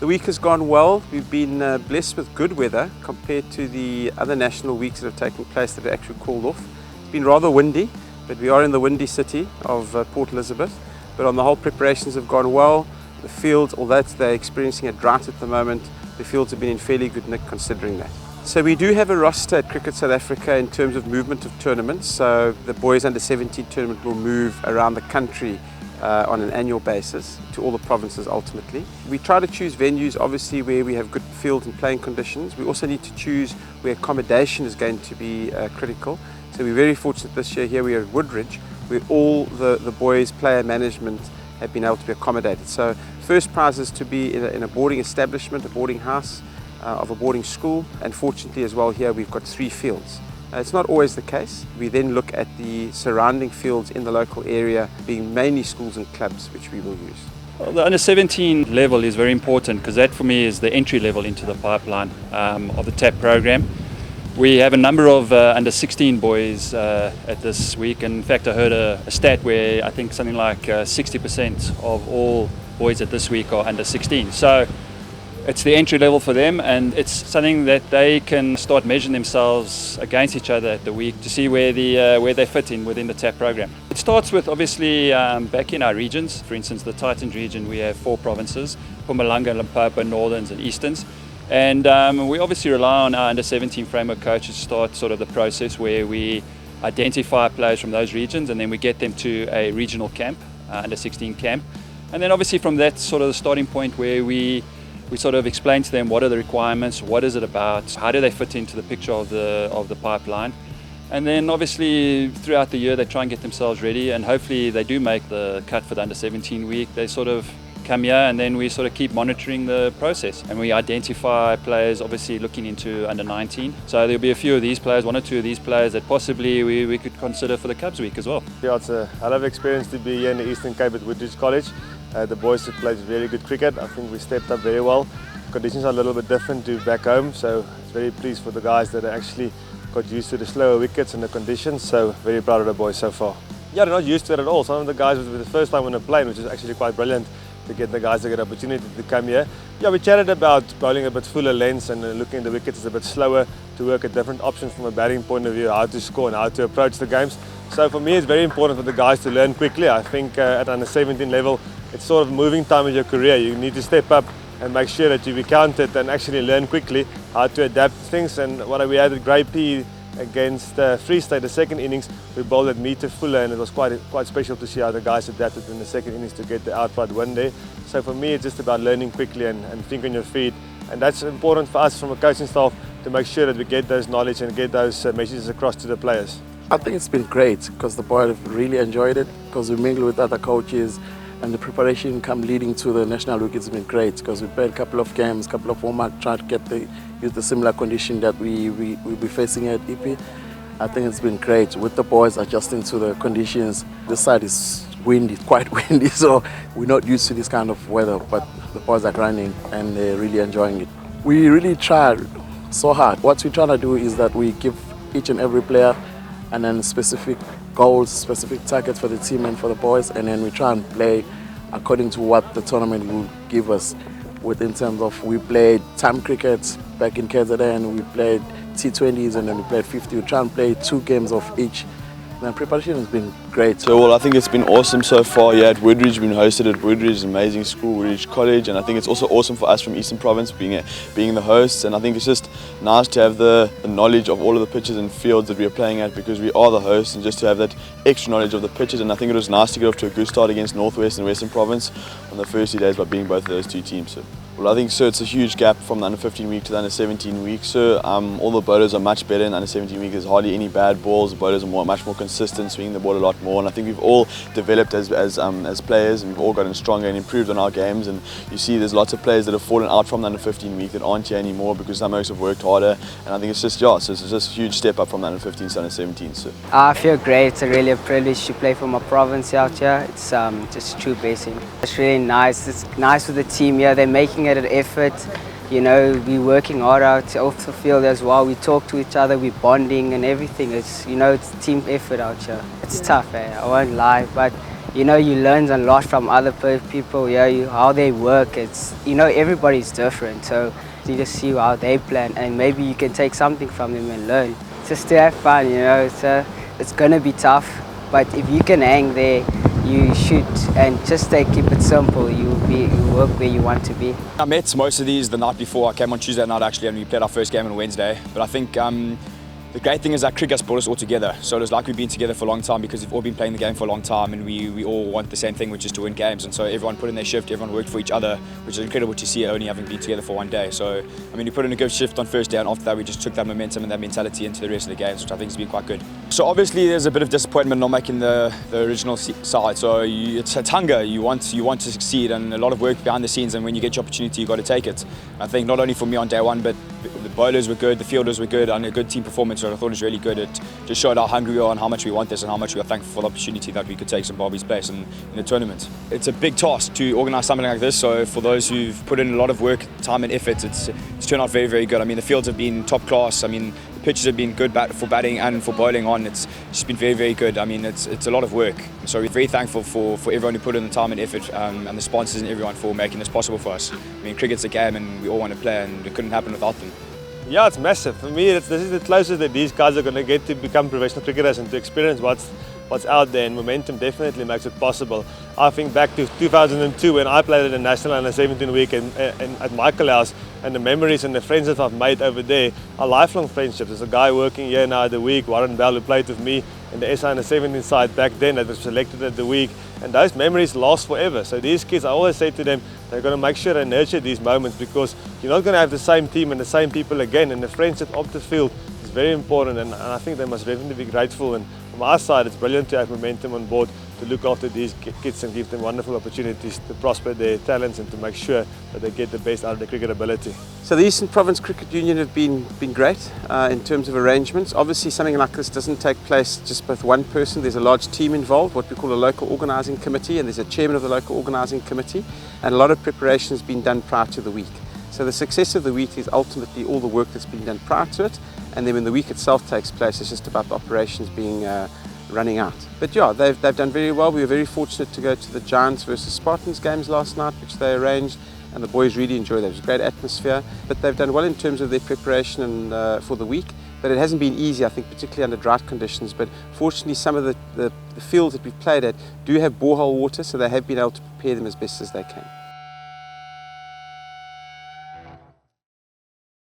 The week has gone well. We've been blessed with good weather compared to the other national weeks that have taken place that are actually called off. It's been rather windy, but we are in the windy city of Port Elizabeth. But on the whole, preparations have gone well. The fields, although they're experiencing a drought at the moment, the fields have been in fairly good nick considering that. So we do have a roster at Cricket South Africa in terms of movement of tournaments. So the boys under 17 tournament will move around the country on an annual basis to all the provinces ultimately. We try to choose venues obviously where we have good field and playing conditions. We also need to choose where accommodation is going to be critical. So we're very fortunate this year here we are at Woodridge where all the boys player management have been able to be accommodated. So first prize is to be in a boarding establishment, a boarding house of a boarding school, and fortunately as well here we've got 3 fields. It's not always the case. We then look at the surrounding fields in the local area, being mainly schools and clubs, which we will use. Well, the under-17 level is very important because that for me is the entry level into the pipeline of the TAP program. We have a number of under-16 boys at this week, and in fact I heard a stat where I think something like 60% of all boys at this week are under-16. So it's the entry level for them, and it's something that they can start measuring themselves against each other at the week to see where they fit in within the TAP program. It starts with obviously back in our regions. For instance, the Titans region, we have 4 provinces: Mpumalanga, Limpopo, Northerns and Easterns. And we obviously rely on our under-17 framework coaches to start sort of the process where we identify players from those regions and then we get them to a regional camp, under-16 camp. And then obviously from that sort of the starting point where we sort of explain to them what are the requirements, what is it about, how do they fit into the picture of the pipeline. And then obviously throughout the year they try and get themselves ready, and hopefully they do make the cut for the under-17 week. They sort of come here and then we sort of keep monitoring the process, and we identify players obviously looking into under-19. So there'll be a few of these players, 1 or 2 of these players that possibly we could consider for the Cubs week as well. Yeah, it's a hell of an experience to be here in the Eastern Cape at Woodridge College. The boys have played very good cricket. I think we stepped up very well. Conditions are a little bit different to back home, so it's very pleased for the guys that actually got used to the slower wickets and the conditions, so very proud of the boys so far. Yeah, they're not used to it at all. Some of the guys were the first time on a plane, which is actually quite brilliant to get the guys to get an opportunity to come here. Yeah, we chatted about bowling a bit fuller lengths and looking at the wickets is a bit slower, to work at different options from a batting point of view, how to score and how to approach the games. So for me it's very important for the guys to learn quickly. I think at under 17 level it's sort of moving time of your career. You need to step up and make sure that you be counted and actually learn quickly how to adapt to things. And what we had at Grey P against Free State, the second innings, we bowled at metre fuller, and it was quite special to see how the guys adapted in the second innings to get the outright win there. So for me it's just about learning quickly and think on your feet, and that's important for us from a coaching staff to make sure that we get those knowledge and get those messages across to the players. I think it's been great because the boys have really enjoyed it, because we mingle with other coaches, and the preparation leading to the national week has been great because we played a couple of games, a couple of warm-up, tried to use the similar condition that we'll be facing at EP. I think it's been great with the boys adjusting to the conditions. This side is windy, quite windy, so we're not used to this kind of weather, but the boys are grinding and they're really enjoying it. We really try so hard. What we're trying to do is that we give each and every player and then specific goals, specific targets for the team and for the boys, and then we try and play according to what the tournament will give us. In terms of, we played time cricket back in KZNI, we played T20s, and then we played 50. We try and play 2 games of each. And preparation has been great. So well, I think it's been awesome so far. Yeah, at Woodridge, we've been hosted at Woodridge, amazing school, Woodridge College, and I think it's also awesome for us from Eastern Province being the hosts. And I think it's just nice to have the knowledge of all of the pitches and fields that we are playing at, because we are the hosts, and just to have that extra knowledge of the pitches. And I think it was nice to get off to a good start against Northwest and Western Province on the first 2 days by being both of those 2 teams. So, well, I think so. It's a huge gap from the under-15 week to the under-17 week. So all the bowlers are much better in the under-17 week. There's hardly any bad balls. The bowlers are much more consistent, swinging the ball a lot more. And I think we've all developed as players, and we've all gotten stronger and improved on our games. And you see, there's lots of players that have fallen out from the under-15 week that aren't here anymore because some folks have worked harder. And I think it's just so it's just a huge step up from the under-15 to under-17. So I feel great. It's really a privilege to play for my province out here. It's just a true blessing. It's really nice. It's nice with the team here. They're making it an effort. You know, we're working hard out off the field as well. We talk to each other, we're bonding and everything. It's, you know, it's a team effort out here. It's tough, I won't lie, but you know, you learn a lot from other people, yeah, how they work. It's, you know, everybody's different, so you just see how they plan, and maybe you can take something from them and learn. Just to have fun, you know, it's gonna be tough, but if you can hang there, you should, and just keep it simple, you work where you want to be. I met most of these the night before. I came on Tuesday night actually, and we played our first game on Wednesday, but I think the great thing is that cricket has brought us all together. So it was like we've been together for a long time because we've all been playing the game for a long time, and we all want the same thing, which is to win games. And so everyone put in their shift, everyone worked for each other, which is incredible to see, only having been together for one day. So, I mean, we put in a good shift on first day, and after that we just took that momentum and that mentality into the rest of the games, which I think has been quite good. So obviously there's a bit of disappointment not making the original side. So it's hunger, you want to succeed, and a lot of work behind the scenes, and when you get your opportunity, you've got to take it. I think not only for me on day one, but the bowlers were good, the fielders were good, and a good team performance, so I thought it was really good. It just showed how hungry we are and how much we want this and how much we are thankful for the opportunity that we could take Zimbabwe's place in the tournament. It's a big task to organise something like this, so for those who've put in a lot of work, time and effort, it's turned out very, very good. I mean, the fields have been top class. I mean, the pitches have been good for batting and for bowling on. It's just been very, very good. I mean, it's a lot of work. So we're very thankful for everyone who put in the time and effort, and the sponsors and everyone for making this possible for us. I mean, cricket's a game and we all want to play, and it couldn't happen without them. Yeah, it's massive. For me, this is the closest that these guys are going to get to become professional cricketers and to experience what's out there, and momentum definitely makes it possible. I think back to 2002 when I played at the National Under-17 week at Michael House, and the memories and the friends that I've made over there are lifelong friendships. There's a guy working here now at the week, Warren Bell, who played with me in the SA Under-17 side back then that was selected at the week, and those memories last forever. So these kids, I always say to them, they're going to make sure they nurture these moments, because you're not going to have the same team and the same people again, and the friendship off the field is very important, and I think they must definitely be grateful. And from our side, it's brilliant to have momentum on board to look after these kids and give them wonderful opportunities to prosper their talents and to make sure that they get the best out of their cricket ability. So the Eastern Province Cricket Union have been great in terms of arrangements. Obviously something like this doesn't take place just with one person. There's a large team involved, what we call a local organising committee, and there's a chairman of the local organising committee, and a lot of preparation has been done prior to the week. So the success of the week is ultimately all the work that's been done prior to it, and then when the week itself takes place, it's just about the operations being running out. But yeah, they've done very well. We were very fortunate to go to the Giants versus Spartans games last night, which they arranged, and the boys really enjoyed that. It was a great atmosphere, but they've done well in terms of their preparation and for the week. But it hasn't been easy, I think, particularly under drought conditions. But fortunately, some of the fields that we've played at do have borehole water, so they have been able to prepare them as best as they can.